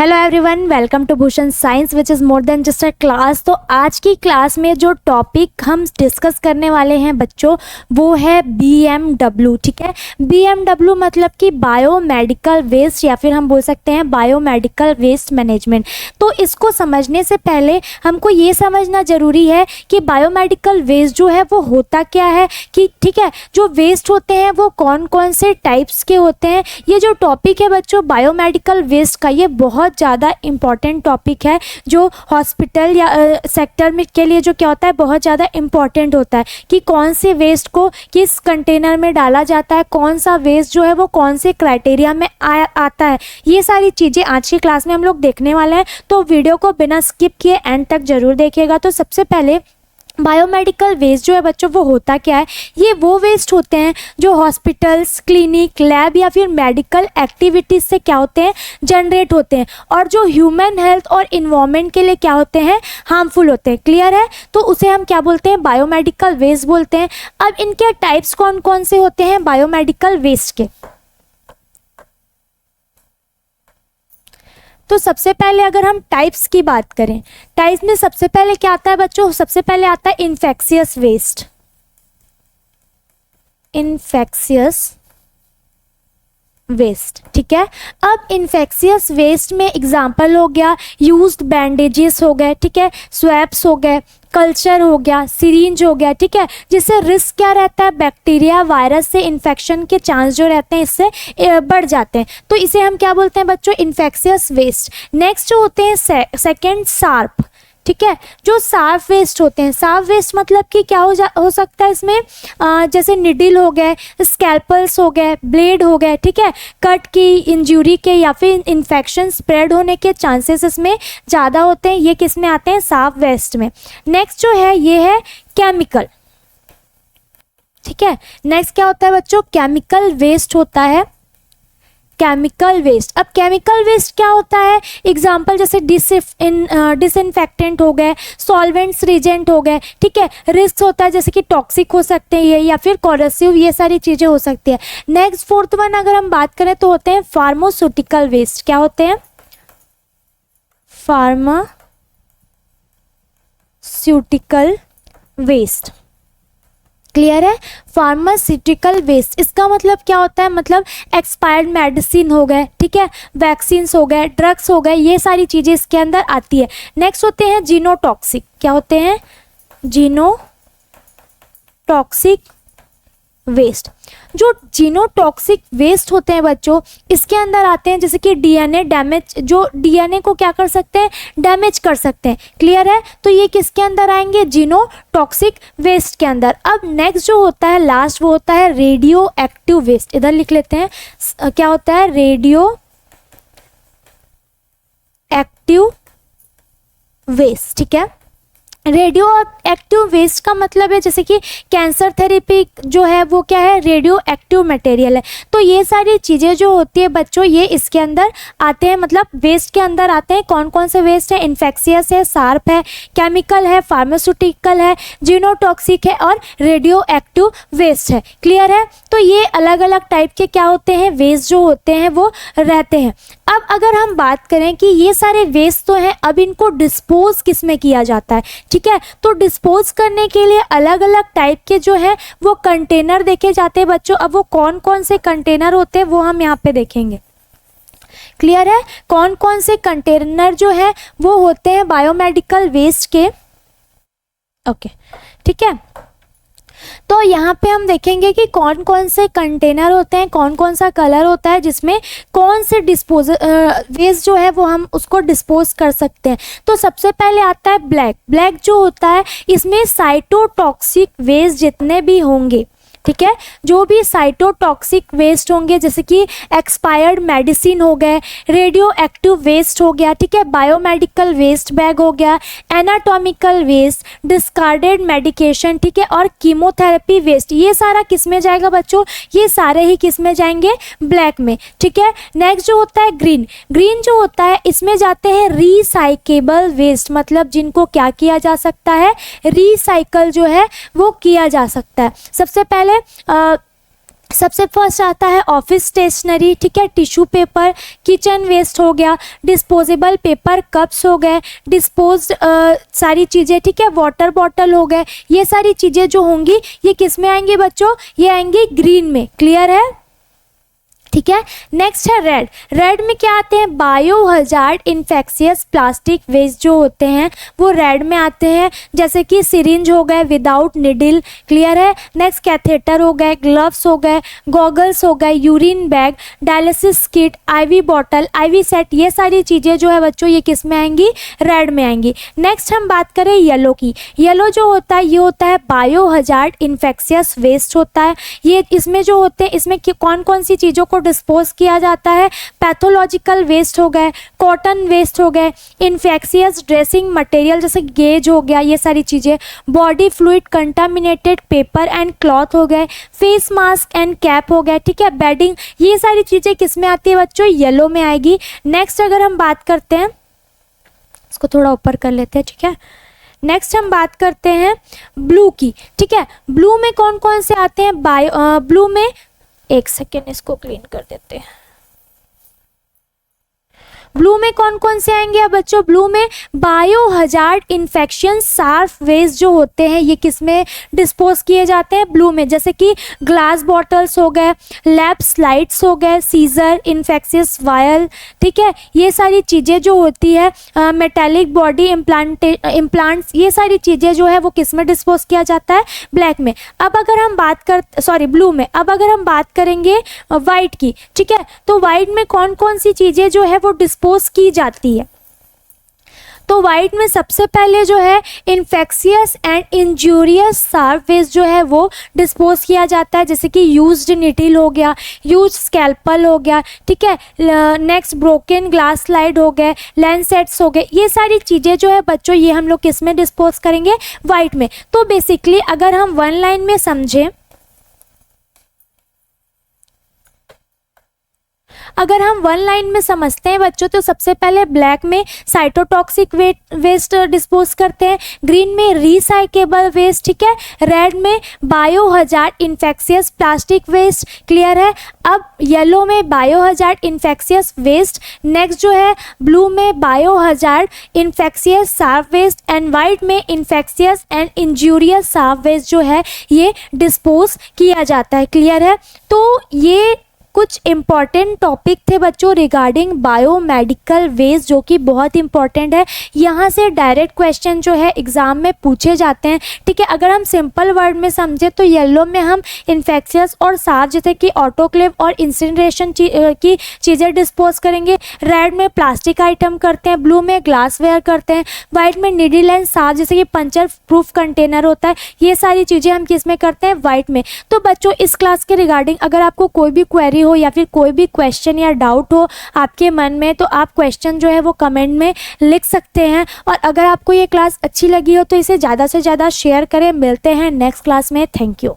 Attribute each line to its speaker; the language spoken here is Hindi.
Speaker 1: Hello everyone, welcome to Bhushan science which is more than just a class. तो आज की क्लास में जो टॉपिक हम डिस्कस करने वाले हैं बच्चों, वो है BMW। ठीक है, BMW मतलब कि बायोमेडिकल वेस्ट या फिर हम बोल सकते हैं बायोमेडिकल वेस्ट मैनेजमेंट। तो इसको समझने से पहले हमको ये समझना ज़रूरी है कि बायोमेडिकल वेस्ट जो है वो होता क्या है, कि ठीक है जो वेस्ट होते हैं वो कौन कौन से टाइप्स के होते हैं। ये जो टॉपिक है बच्चों बायोमेडिकल वेस्ट का, ये बहुत ज़्यादा इम्पॉर्टेंट टॉपिक है जो हॉस्पिटल या सेक्टर में के लिए जो क्या होता है बहुत ज़्यादा इम्पॉर्टेंट होता है कि कौन से वेस्ट को किस कंटेनर में डाला जाता है, कौन सा वेस्ट जो है वो कौन से क्राइटेरिया में आता है। ये सारी चीज़ें आज की क्लास में हम लोग देखने वाले हैं, तो वीडियो को बिना स्किप किए एंड तक ज़रूर देखिएगा। तो सबसे पहले बायोमेडिकल वेस्ट जो है बच्चों वो होता क्या है, ये वो वेस्ट होते हैं जो हॉस्पिटल्स, क्लिनिक, लैब या फिर मेडिकल एक्टिविटीज़ से क्या होते हैं जनरेट होते हैं और जो ह्यूमन हेल्थ और इन्वायरमेंट के लिए क्या होते हैं हार्मफुल होते हैं। क्लियर है, तो उसे हम क्या बोलते हैं बायोमेडिकल वेस्ट बोलते हैं। अब इनके टाइप्स कौन कौन से होते हैं बायोमेडिकल वेस्ट के, तो सबसे पहले अगर हम टाइप्स की बात करें, टाइप्स में सबसे पहले क्या आता है बच्चों, सबसे पहले आता है इन्फेक्शियस वेस्ट। इन्फेक्शियस वेस्ट, ठीक है। अब इन्फेक्शियस वेस्ट में एग्जांपल हो गया यूज्ड बैंडेजेस हो गए, ठीक है, स्वैप्स हो गए, कल्चर हो गया, सिरिंज हो गया, ठीक है, जिससे रिस्क क्या रहता है बैक्टीरिया वायरस से इन्फेक्शन के चांस जो रहते हैं इससे बढ़ जाते हैं। तो इसे हम क्या बोलते हैं बच्चों इन्फेक्शियस वेस्ट। नेक्स्ट जो होते हैं सेकेंड शार्प, ठीक है, जो शार्प वेस्ट होते हैं। शार्प वेस्ट मतलब कि क्या हो सकता है इसमें जैसे निडल हो गए, स्कैल्पल्स हो गए, ब्लेड हो गए, ठीक है, कट की इंजरी के या फिर इन्फेक्शन स्प्रेड होने के चांसेस इसमें ज़्यादा होते हैं। ये किस में आते हैं शार्प वेस्ट में। नेक्स्ट जो है ये है केमिकल, ठीक है। नेक्स्ट क्या होता है बच्चों केमिकल वेस्ट होता है, केमिकल वेस्ट। अब केमिकल वेस्ट क्या होता है, एग्जाम्पल जैसे डिसइंफेक्टेंट हो गए, सॉल्वेंट्स रिजेंट हो गए, ठीक है, रिस्क होता है जैसे कि टॉक्सिक हो सकते हैं ये या फिर कोरोसिव, ये सारी चीज़ें हो सकती है। नेक्स्ट फोर्थ वन अगर हम बात करें तो होते हैं फार्मास्यूटिकल वेस्ट। क्या होते हैं फार्मास्यूटिकल वेस्ट। क्लियर है, फार्मास्यूटिकल वेस्ट इसका मतलब क्या होता है, मतलब एक्सपायर्ड मेडिसिन हो गए, ठीक है, वैक्सीन्स हो गए, ड्रग्स हो गए, ये सारी चीज़ें इसके अंदर आती है। नेक्स्ट होते हैं जीनोटॉक्सिक। क्या होते हैं जीनोटॉक्सिक वेस्ट। जो जीनोटॉक्सिक वेस्ट होते हैं बच्चों इसके अंदर आते हैं जैसे कि डीएनए डैमेज, जो डीएनए को क्या कर सकते हैं डैमेज कर सकते हैं। क्लियर है, तो ये किसके अंदर आएंगे जीनोटॉक्सिक वेस्ट के अंदर। अब नेक्स्ट जो होता है लास्ट वो होता है रेडियो एक्टिव वेस्ट। इधर लिख लेते हैं क्या होता है रेडियो एक्टिव वेस्ट, ठीक है। रेडियो एक्टिव वेस्ट का मतलब है जैसे कि कैंसर थेरेपी जो है वो क्या है रेडियो एक्टिव मटेरियल है। तो ये सारी चीज़ें जो होती है बच्चों ये इसके अंदर आते हैं, मतलब वेस्ट के अंदर आते हैं। कौन कौन से वेस्ट है, इन्फेक्शियस है, शार्प है, केमिकल है, फार्मास्यूटिकल है, जीनोटॉक्सिक है और रेडियो एक्टिव वेस्ट है। क्लियर है, तो ये अलग अलग टाइप के क्या होते हैं वेस्ट जो होते हैं वो रहते हैं। अब अगर हम बात करें कि ये सारे वेस्ट तो हैं, अब इनको डिस्पोज किस में किया जाता है, ठीक है, तो डिस्पोज करने के लिए अलग अलग टाइप के जो है वो कंटेनर देखे जाते हैं बच्चों। अब वो कौन कौन से कंटेनर होते हैं वो हम यहाँ पे देखेंगे। क्लियर है, कौन कौन से कंटेनर जो है वो होते हैं बायोमेडिकल वेस्ट के। ओके, ठीक है, तो यहाँ पे हम देखेंगे कि कौन कौन से कंटेनर होते हैं, कौन कौन सा कलर होता है जिसमें कौन से वेस्ट जो है वो हम उसको डिस्पोज कर सकते हैं। तो सबसे पहले आता है ब्लैक। ब्लैक जो होता है इसमें साइटोटॉक्सिक वेस्ट जितने भी होंगे, ठीक है, जो भी साइटोटॉक्सिक वेस्ट होंगे जैसे कि एक्सपायर्ड मेडिसिन हो गए, रेडियो एक्टिव वेस्ट हो गया, ठीक है, बायोमेडिकल वेस्ट बैग हो गया, एनाटॉमिकल वेस्ट, डिस्कार्डेड मेडिकेशन, ठीक है, और कीमोथेरेपी वेस्ट, ये सारा किस में जाएगा बच्चों, ये सारे ही किस में जाएंगे ब्लैक में, ठीक है। नेक्स्ट जो होता है ग्रीन। ग्रीन जो होता है इसमें जाते हैं रिसाइकेबल वेस्ट, मतलब जिनको क्या किया जा सकता है रिसाइकल जो है वो किया जा सकता है। सबसे पहले सबसे फर्स्ट आता है ऑफिस स्टेशनरी, ठीक है, टिश्यू पेपर, किचन वेस्ट हो गया, डिस्पोजेबल पेपर कप्स हो गए, डिस्पोज सारी चीज़ें, ठीक है, वाटर बॉटल हो गए। ये सारी चीज़ें जो होंगी ये किस में आएंगी बच्चों, ये आएंगी ग्रीन में। क्लियर है, ठीक है। नेक्स्ट है रेड। रेड में क्या आते हैं, bio hazard infectious plastic waste जो होते हैं वो रेड में आते हैं, जैसे कि सिरिंज हो गए विदाउट निडल। क्लियर है। नेक्स्ट कैथेटर हो गए, ग्लव्स हो गए, गॉगल्स हो गए, urine bag, dialysis kit, IV bottle, IV set, ये सारी चीज़ें जो है बच्चों ये किस में आएंगी, रेड में आएंगी। नेक्स्ट हम बात करें येलो की। येलो जो होता है ये होता है बायो हजार्ड इन्फेक्शियस वेस्ट होता है। ये इसमें जो होते हैं इसमें कौन कौन सी चीज़ों को डिस्पोज किया जाता है, पैथोलॉजिकल वेस्ट हो गए, कॉटन वेस्ट हो गए, इन्फेक्शियस ड्रेसिंग मटेरियल जैसे गेज हो गया, ये सारी चीज़ें, body fluid contaminated paper and cloth हो गए, फेस मास्क एंड कैप हो गया, ठीक है, बेडिंग, ये सारी चीज़ें किस में आती है बच्चों, येलो में आएगी। नेक्स्ट अगर हम बात करते हैं, इसको थोड़ा ऊपर कर लेते हैं, ठीक है। नेक्स्ट हम बात करते हैं ब्लू की, ठीक है। ब्लू में कौन कौन से आते हैं, ब्लू में, एक सेकेंड इसको क्लीन कर देते हैं। ब्लू में कौन कौन से आएंगे अब बच्चों, ब्लू में बायो हजार्ड इन्फेक्शन सार्फ वेस्ट जो होते हैं ये किस में डिस्पोज किए जाते हैं, ब्लू में, जैसे कि ग्लास बॉटल्स हो गए, लैब स्लाइड्स हो गए, सीजर, इन्फेक्शियस वायल, ठीक है, ये सारी चीज़ें जो होती है, मेटेलिक बॉडी इम्प्लांट्स, ये सारी चीज़ें जो है वो किस में डिस्पोज किया जाता है, ब्लैक में। अब अगर हम बात कर ब्लू में, अब अगर हम बात करेंगे वाइट की, ठीक है, तो वाइट में कौन कौन सी चीज़ें जो है वो डिस्पोज की जाती है, तो वाइट में सबसे पहले जो है infectious and injurious sharp waste जो है वो डिस्पोज किया जाता है, जैसे कि यूज्ड निटिल हो गया, यूज स्कैल्पल हो गया, ठीक है, नेक्स्ट ब्रोकन ग्लास स्लाइड हो गए, लेंसेट्स हो गए, ये सारी चीज़ें जो है बच्चों ये हम लोग किस में डिस्पोज करेंगे, वाइट में। तो बेसिकली अगर हम वन लाइन में समझें, अगर हम वन लाइन में समझते हैं बच्चों, तो सबसे पहले ब्लैक में साइटोटॉक्सिक वेस्ट डिस्पोज करते हैं, ग्रीन में रिसाइकेबल वेस्ट, ठीक है, रेड में bio hazard infectious plastic waste. Clear है। अब येलो में bio hazard infectious waste, next जो है ब्लू में bio hazard infectious sharp waste and white में infectious and injurious sharp waste जो है ये डिस्पोज किया जाता है। क्लियर है। तो ये कुछ इम्पॉर्टेंट टॉपिक थे बच्चों रिगार्डिंग बायोमेडिकल वेस्ट, जो कि बहुत इंपॉर्टेंट है। यहाँ से डायरेक्ट क्वेश्चन जो है एग्ज़ाम में पूछे जाते हैं, ठीक है। अगर हम सिंपल वर्ड में समझे तो येलो में हम इन्फेक्शियस और साफ जैसे कि ऑटोक्लेव और इंसिनरेशन की चीज़ें डिस्पोज करेंगे, रेड में प्लास्टिक आइटम करते हैं, ब्लू में ग्लास वेयर करते हैं, वाइट में निडल एंड साफ जैसे कि पंचर प्रूफ कंटेनर होता है, ये सारी चीज़ें हम किस में करते हैं, वाइट में। तो बच्चों इस क्लास के रिगार्डिंग अगर आपको कोई भी क्वेरी हो या फिर कोई भी क्वेश्चन या डाउट हो आपके मन में, तो आप क्वेश्चन जो है वो कमेंट में लिख सकते हैं। और अगर आपको ये क्लास अच्छी लगी हो तो इसे ज़्यादा से ज़्यादा शेयर करें। मिलते हैं नेक्स्ट क्लास में। Thank you.